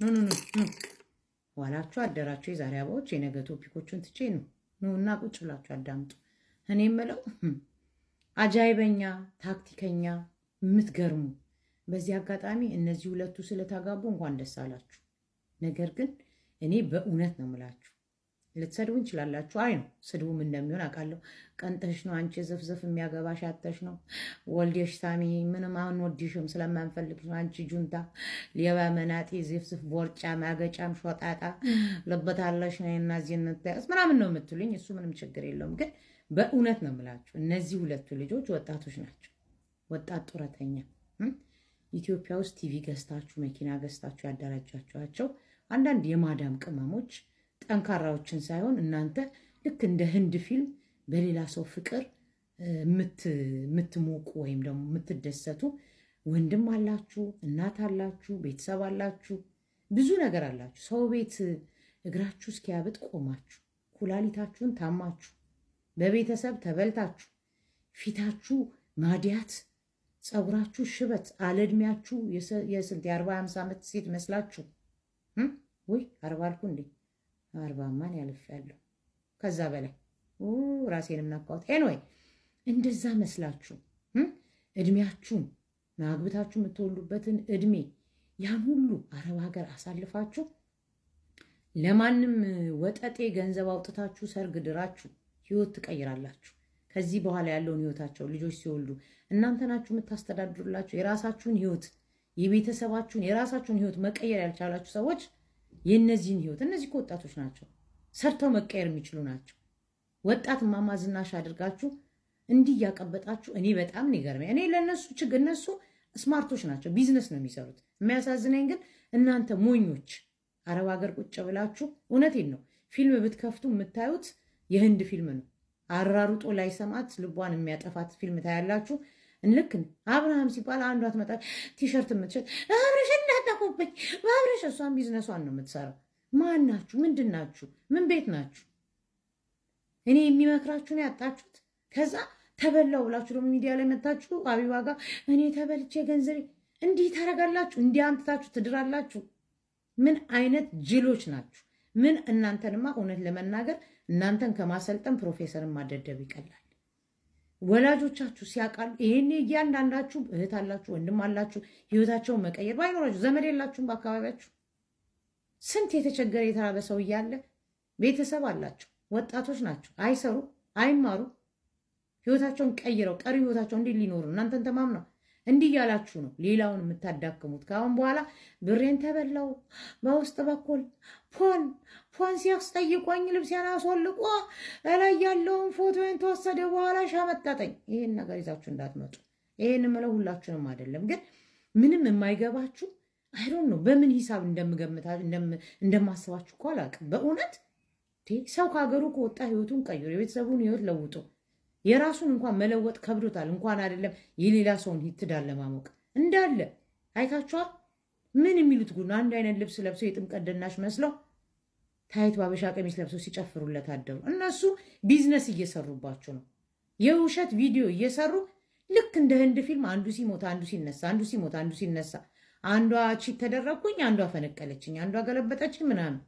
ኑ ኑ ኑ ዋላችሁ አደራችሁ። የዛሬ አበባዎች የነገ ቶፒኮቹን ትቼ ነው እና ቁጭ ብላችሁ አዳምጡ። እኔ የምለው አጃይበኛ ታክቲከኛ የምትገርሙ። በዚህ አጋጣሚ እነዚህ ሁለቱ ስለታጋቡ እንኳን ደስ አላችሁ። ነገር ግን እኔ በእውነት ነው የምላችሁ፣ ልትሰድቡ እንችላላችሁ። አይ ነው ስድቡም እንደሚሆን አውቃለሁ። ቀንጠሽ ነው አንቺ ዘፍዘፍ የሚያገባሽ አተሽ ነው ወልዴሽ ሳሚ ምንም አንወድሽም ስለማንፈልግ ነው አንቺ ጁንታ ሌባ መናጤ ዝፍዝፍ ቦርጫ ማገጫም ሾጣጣ ለበታለሽ ነው እና ዚንተስ ምናምን ነው የምትሉኝ። እሱ ምንም ችግር የለውም። ግን በእውነት ነው የምላችሁ እነዚህ ሁለቱ ልጆች ወጣቶች ናቸው። ወጣት ጡረተኛ ኢትዮጵያ ውስጥ ቲቪ ገዝታችሁ መኪና ገዝታችሁ ያደራጃችኋቸው አንዳንድ የማዳም ቅመሞች ጠንካራዎችን ሳይሆን እናንተ ልክ እንደ ህንድ ፊልም በሌላ ሰው ፍቅር የምትሞቁ ወይም ደግሞ የምትደሰቱ ወንድም አላችሁ፣ እናት አላችሁ፣ ቤተሰብ አላችሁ፣ ብዙ ነገር አላችሁ። ሰው ቤት እግራችሁ እስኪያብጥ ቆማችሁ፣ ኩላሊታችሁን ታማችሁ፣ በቤተሰብ ተበልታችሁ፣ ፊታችሁ ማዲያት፣ ፀጉራችሁ ሽበት፣ አለዕድሜያችሁ የስንት የ40-50 ዓመት ሴት መስላችሁ ወይ 40 አልኩ እንዴ? 40ማን ያልፋለሁ ከዛ በላይ ራሴንም ናካውት። ኤንዌይ እንደዛ መስላችሁ እድሜያችሁን ማግብታችሁ የምትወልዱበትን እድሜ ያን ሁሉ አረብ ሀገር አሳልፋችሁ ለማንም ወጠጤ ገንዘብ አውጥታችሁ ሰርግ ድራችሁ ህይወት ትቀይራላችሁ። ከዚህ በኋላ ያለውን ህይወታቸው ልጆች ሲወልዱ እናንተ ናችሁ የምታስተዳድሩላችሁ። የራሳችሁን ህይወት የቤተሰባችሁን የራሳችሁን ህይወት መቀየር ያልቻላችሁ ሰዎች የነዚህን ህይወት እነዚህ ወጣቶች ናቸው፣ ሰርተው መቀየር የሚችሉ ናቸው። ወጣት ማማ ዝናሽ አድርጋችሁ እንዲህ እያቀበጣችሁ እኔ በጣም ይገርመኝ። እኔ ለነሱ ችግር እነሱ ስማርቶች ናቸው፣ ቢዝነስ ነው የሚሰሩት። የሚያሳዝነኝ ግን እናንተ ሞኞች አረብ ሀገር ቁጭ ብላችሁ እውነቴን ነው ፊልም ብትከፍቱ የምታዩት የህንድ ፊልም ነው። አራሩጦ ላይ ሰማት ልቧን የሚያጠፋት ፊልም ታያላችሁ። ልክ አብርሃም ሲባል አንዷ ትመጣ ቲሸርት የምትሸጥ አብረሽ እንዳታቆብኝ አብረሽ፣ እሷን ቢዝነሷን ነው የምትሰራው። ማን ናችሁ? ምንድን ናችሁ? ምን ቤት ናችሁ? እኔ የሚመክራችሁ ነው ያጣችሁት። ከዛ ተበላው ብላችሁ ደግሞ ሚዲያ ላይ መታችሁ አቢባ ጋር እኔ ተበልቼ ገንዘቤ እንዲህ ታደርጋላችሁ፣ እንዲህ አምጥታችሁ ትድራላችሁ። ምን አይነት ጅሎች ናችሁ? ምን እናንተንማ እውነት ለመናገር እናንተን ከማሰልጠን ፕሮፌሰርን ማደደብ ይቀላል። ወላጆቻችሁ ሲያውቃሉ ይሄኔ እያንዳንዳችሁ እህት አላችሁ፣ ወንድም አላችሁ፣ ህይወታቸውን መቀየር ባይኖራችሁ ዘመድ የላችሁም በአካባቢያችሁ። ስንት የተቸገረ የተራበ ሰው እያለ ቤተሰብ አላቸው፣ ወጣቶች ናቸው፣ አይሰሩ አይማሩ፣ ህይወታቸውን ቀይረው ቀሪ ህይወታቸው እንዲህ ሊኖሩ እናንተን ተማምነው እንዲህ እያላችሁ ነው ሌላውን የምታዳክሙት። ከአሁን በኋላ ብሬን ተበላው በውስጥ በኩል ፎን ሲያስጠይቆኝ ልብሴን አስወልቆ እላይ ያለውን ፎቶን ተወሰደ በኋላ ሻመጣጠኝ። ይሄን ነገር ይዛችሁ እንዳትመጡ። ይሄን ምለው ሁላችሁንም አይደለም፣ ግን ምንም የማይገባችሁ አይዶን ነው በምን ሂሳብ እንደማስባችሁ እኮ አላውቅም። በእውነት ሰው ከሀገሩ ከወጣ ህይወቱን ቀይሮ የቤተሰቡን ህይወት ለውጦ የራሱን እንኳን መለወጥ ከብዶታል። እንኳን አይደለም የሌላ ሰውን ትዳር ለማሞቅ እንዳለ አይታችኋል። ምን የሚሉት ጉድ ነው? አንድ አይነት ልብስ ለብሰው የጥምቀት ደናሽ መስለው ታይት ባበሻ ቀሚስ ለብሰው ሲጨፍሩለት አደሩ። እነሱ ቢዝነስ እየሰሩባቸው ነው። የውሸት ቪዲዮ እየሰሩ ልክ እንደ ህንድ ፊልም አንዱ ሲሞት አንዱ ሲነሳ፣ አንዱ ሲሞት አንዱ ሲነሳ፣ አንዷ ቺት ተደረግኩኝ፣ አንዷ ፈነቀለችኝ፣ አንዷ ገለበጠችኝ ምናምን።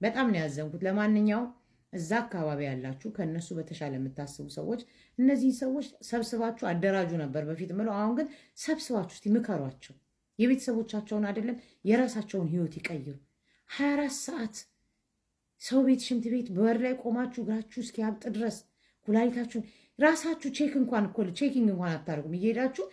በጣም ነው ያዘንኩት። ለማንኛውም እዛ አካባቢ ያላችሁ ከነሱ በተሻለ የምታስቡ ሰዎች እነዚህን ሰዎች ሰብስባችሁ አደራጁ ነበር በፊት ምለው። አሁን ግን ሰብስባችሁ እስቲ ምከሯቸው። የቤተሰቦቻቸውን አይደለም የራሳቸውን ህይወት ይቀይሩ። 24 ሰዓት ሰው ቤት ሽንት ቤት በር ላይ ቆማችሁ እግራችሁ እስኪያብጥ ድረስ ኩላሊታችሁን ራሳችሁ ቼኪንግ እንኳን አታደርጉም። እየሄዳችሁ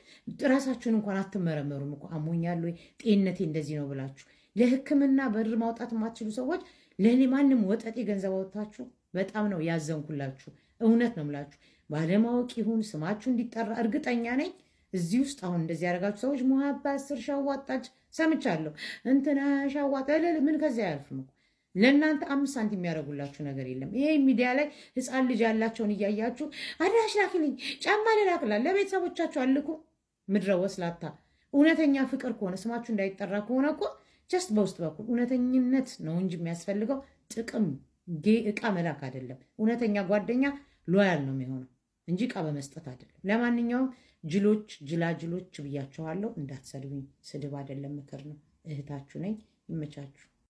ራሳችሁን እንኳን አትመረመሩም እኮ አሞኛል ወይ ጤንነቴ እንደዚህ ነው ብላችሁ ለሕክምና በር ማውጣት የማትችሉ ሰዎች ለእኔ ማንም ወጠጤ ገንዘብ አወጣችሁ። በጣም ነው ያዘንኩላችሁ። እውነት ነው ምላችሁ። ባለማወቅ ይሁን ስማችሁ እንዲጠራ እርግጠኛ ነኝ እዚህ ውስጥ አሁን እንደዚህ ያደረጋችሁ ሰዎች ሙሀባ 10 ሻዋጣች ሰምቻለሁ። እንትና ሻዋጣ ምን ከዚያ አያልፍም እኮ ለእናንተ 5 ሳንቲም የሚያደርጉላችሁ ነገር የለም። ይሄ ሚዲያ ላይ ህፃን ልጅ ያላቸውን እያያችሁ አድራሽ ላክልኝ ጫማ ልላክላል ለቤተሰቦቻችሁ አልኩ። ምድረ ወስላታ። እውነተኛ ፍቅር ከሆነ ስማችሁ እንዳይጠራ ከሆነ እኮ ጀስት በውስጥ በኩል እውነተኝነት ነው እንጂ የሚያስፈልገው ጥቅም እቃ መላክ አይደለም። እውነተኛ ጓደኛ ሎያል ነው የሚሆነው እንጂ እቃ በመስጠት አይደለም። ለማንኛውም ጅሎች ጅላጅሎች ብያቸዋለሁ። እንዳትሰድቡኝ። ስድብ አይደለም ምክር ነው። እህታችሁ ነኝ። ይመቻችሁ።